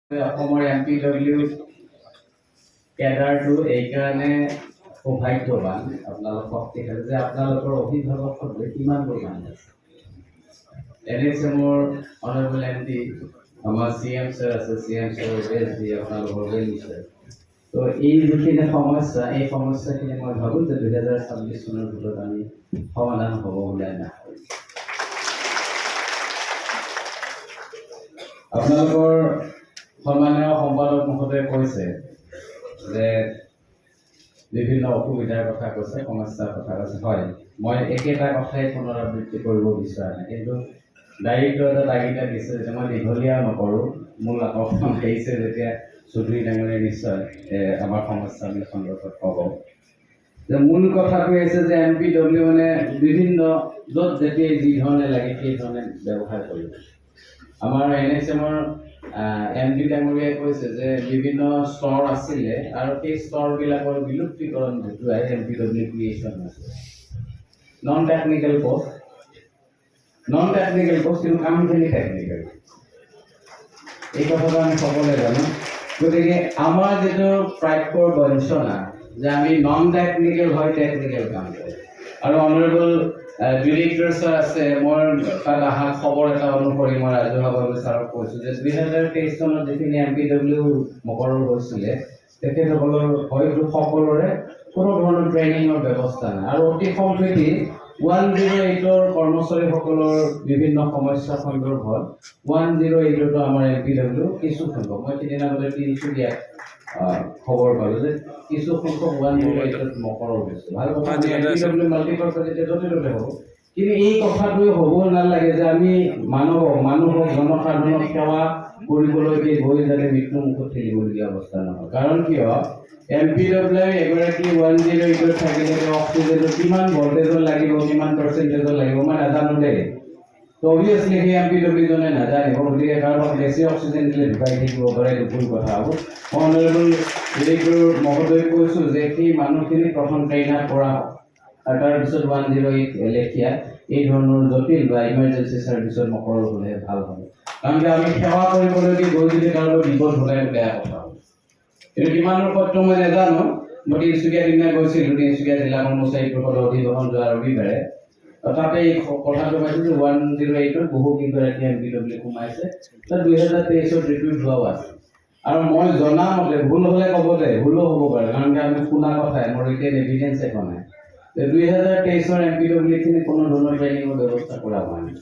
অসমৰ MPW কেডাৰটো এইকাৰণে সৌভাগ্যৱান আপোনালোক শক্তিশালী যে আপোনালোকৰ অভিভাৱকসকলে কিমান পৰিমাণে আছে। NSMৰ অনাৰেবল MP আমাৰ CM ছাৰ আছে, CM ছাৰ যি আপোনালোকৰ নিশ্চয়। তো এই যিখিনি সমস্যা এই সমস্যাখিনি মই ভাবোঁ যে 2026 চনৰ ভিতৰত আমি সমাধান হ'ব বুলি আমি আশা কৰিছোঁ। আপোনালোকৰ সন্মানীয় সম্পাদক মহোদয়ে কৈছে যে বিভিন্ন অসুবিধাৰ কথা কৈছে, সমস্যাৰ কথা কৈছে। হয়, মই একেটা কথাই পুনৰাবৃত্তি কৰিব বিচৰা নাই, কিন্তু দায়িত্ব এটা তাগিদা দিছে যে মই দীঘলীয়া নকৰোঁ। মূল আকৰ্ষণ আহিছে যেতিয়া চৌধুৰী ডাঙৰীয়াই নিশ্চয় আমাৰ সমস্যাৰ সন্দৰ্ভত ক'ব। যে মূল কথাটো হৈছে যে MPW মানে বিভিন্ন য'ত যেতিয়াই যি ধৰণে লাগে সেই ধৰণে ব্যৱহাৰ কৰিব। আমাৰ NSMৰ MD ডাঙৰীয়াই কৈছে যে বিভিন্ন স্তৰ আছিলে আৰু সেই স্তৰবিলাকৰ বিলুপ্তিকৰণ ঘটোৱাই MPW ক্ৰিয়েশ্যন আছে। নন টেকনিকেল পষ্ট কিন্তু কামখিনি টেকনিকেল। এই কথাটো আমি সকলোৱে জানো। গতিকে আমাৰ যিটো প্ৰাপ্যৰ বঞ্চনা যে আমি নন টেকনিকেল হয় টেকনিকেল কাম কৰোঁ। আৰু অনাৰেবল ডিৰেক্টৰ ছাৰ আছে, মই তাত অহা খবৰ এটা অনুসৰি মই ৰাজহুৱাভাৱে ছাৰক কৈছোঁ যে 2023 চনত যিখিনি MPW মকৰৰ হৈছিলে তেখেতসকলৰ হয়তো সকলোৰে কোনো ধৰণৰ ট্ৰেইনিঙৰ ব্যৱস্থা নাই। আৰু অতি সম্প্ৰতি 108ৰ কৰ্মচাৰীসকলৰ বিভিন্ন সমস্যা সন্দৰ্ভত 108টো আমাৰ MPW কিছু সংখ্যক, মই সিদিনা বোলে তিনিচুকীয়াত খবৰ পালোঁ যে কিছু সংখ্যক 108ত মকৰৰ হৈছে। ভাল কথা, MPW মাল্টিপাৰ্পাছ এতিয়া য'তে ত'তে হ'ব। কিন্তু এই কথাটোৱে হ'ব নালাগে যে আমি মানুহক জনসাধাৰণক সেৱা কৰিবলৈকে গৈ যাতে মৃত্যুমুখত ঠেলিবলগীয়া অৱস্থা নহয়। কাৰণ কিয় MPW এগৰাকী 108ত থাকিলে অক্সিজেনৰ কিমান ভল্টেজত লাগিব, কিমান পাৰ্চেণ্টেজত লাগিব মই নাজানো দেই। তো অভিয়াছলি সেই MPW জনে নাজানিব, গতিকে কাৰোবাক বেছি অক্সিজেন দিলে ঢুকাই থাকিব পাৰে, এইটো ভুল কথা হ'ব। মই অনাৰেবল ডিৰেক্টৰ মহোদয়ক কৈছোঁ যে সেই মানুহখিনি প্ৰথম ট্ৰেইন আপ কৰা হওক আৰু তাৰপিছত 108 লেখীয়া এই ধৰণৰ জটিল বা ইমাৰ্জেঞ্চি ছাৰ্ভিচত মকৰৰ হ'লে ভাল হ'ব। কাৰণ আমি সেৱা কৰিবলৈ গৈ যদি কাৰোবাৰ বিপদ হ'লে বেয়া কথা হ'ব। কিন্তু কিমানৰ পত্ৰ মই নাজানো। মই তিনিচুকীয়া দিনা গৈছিলোঁ, তিনিচুকীয়া জিলা কৰ্মচাৰী পৰিষদৰ অধিৱেশন যোৱা ৰবিবাৰে। তাতে এই কথাটো পাইছোঁ যে 108ত বহুকেইগৰাকী MPW সোমাইছে। তাত 2023ত ৰিক্ৰুইট হোৱাও আছে। আৰু মই জনামতে ভুল হ'লে ক'ব দে, ভুলো হ'ব পাৰে, কাৰণ আমি শুনা কথাই, মোৰ এতিয়া এভিডেঞ্চ একো নাই। 2023ৰ MPW কোনো ধৰণৰ ট্ৰেইনিঙৰ ব্যৱস্থা কৰা হোৱা নাই।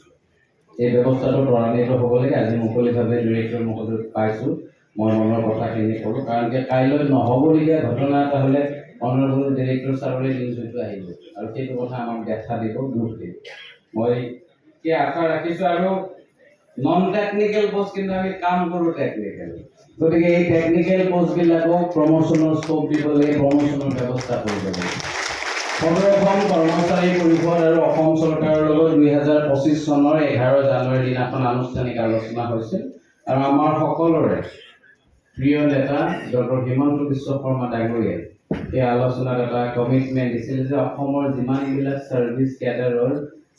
এই ব্যৱস্থাটো ত্বৰান্বিত হ'ব লাগে। আজি মুকলিভাৱে ডিৰেক্টৰ মহোদয়ক পাইছোঁ, মই মনৰ কথাখিনি ক'লোঁ। কাৰণ কাইলৈ নহ'বলগীয়া ঘটনা এটা হ'লে অনাৰেবল ডিৰেক্টৰ ছাৰলৈ নিউজটো আহিব আৰু সেইটো কথা আমাক দেখা দিব, দুখ দিব। মই সেই আশা ৰাখিছোঁ। আৰু নন টেকনিকেল পষ্ট কিন্তু আমি কাম কৰোঁ টেকনিকেল। গতিকে এই টেকনিকেল পষ্টবিলাকক প্ৰমোশ্যনৰ স্ক'প দিব লাগে, প্ৰমোশ্যনৰ ব্যৱস্থা কৰিব লাগে। সদৌ কৰ্মচাৰী পৰিষদ আৰু অসম চৰকাৰৰ লগত 2025 চনৰ 11 জানুৱাৰীৰ দিনাখন আনুষ্ঠানিক আলোচনা হৈছিল। আৰু আমাৰ সকলোৰে প্ৰিয় নেতা ডক্টৰ হিমন্ত বিশ্ব শৰ্মা ডাঙৰীয়াই এই আলোচনাত এটা কমিটমেণ্ট দিছিল যে অসমৰ যিমানবিলাক ছাৰ্ভিচ কেডাৰৰ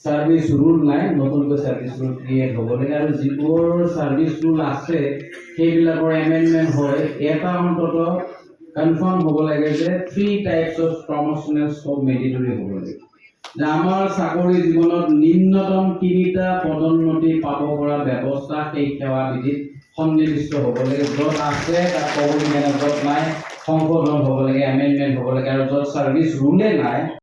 ছাৰ্ভিচ ৰুল নাই, নতুনকৈ ছাৰ্ভিচ ৰুল ক্ৰিয়েট হ'ব লাগে। আৰু যিবোৰ ছাৰ্ভিচ ৰুল আছে সেইবিলাকৰ এমেণ্ডমেণ্ট হয় এটা অন্তত কনফাৰ্ম হ'ব লাগে যে 3 টাইপছ অফ প্ৰমোশ্যনেল স্ক'প মেডিটৰী হ'ব লাগে। যে আমাৰ চাকৰি জীৱনত নিম্নতম 3টা পদোন্নতি পাব পৰা ব্যৱস্থা সেই সেৱা বিধিত সন্নিৱিষ্ট হ'ব লাগে। য'ত আছে তাত ক'ব লাগে, য'ত নাই সংশোধন হ'ব লাগে, এমেণ্ডমেণ্ট হ'ব লাগে। আৰু য'ত ছাৰ্ভিচ ৰুলে নাই